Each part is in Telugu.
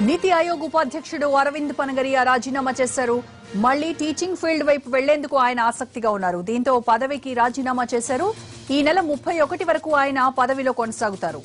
నీతి ఆయోగ్ ఉపాధ్యక్షుడు అరవింద్ పనగరియా రాజీనామా చేశారు. మళ్లీ టీచింగ్ ఫీల్డ్ వైపు వెళ్లేందుకు ఆయన ఆసక్తిగా ఉన్నారు. దీంతో పదవికి రాజీనామా చేశారు. ఈ నెల 31 వరకు ఆయన పదవిలో కొనసాగుతారు.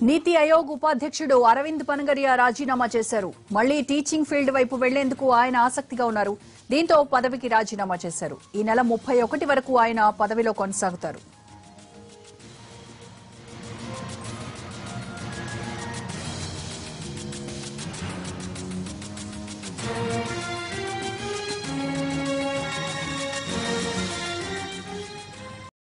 నీతి ఆయోగ్ ఉపాధ్యక్షుడు అరవింద్ పనగరియా రాజీనామా చేశారు. మళ్లీ టీచింగ్ ఫీల్డ్ వైపు వెళ్లేందుకు ఆయన ఆసక్తిగా ఉన్నారు. దీంతో పదవికి రాజీనామా చేశారు. ఈ నెల 31 వరకు ఆయన పదవిలో కొనసాగుతారు.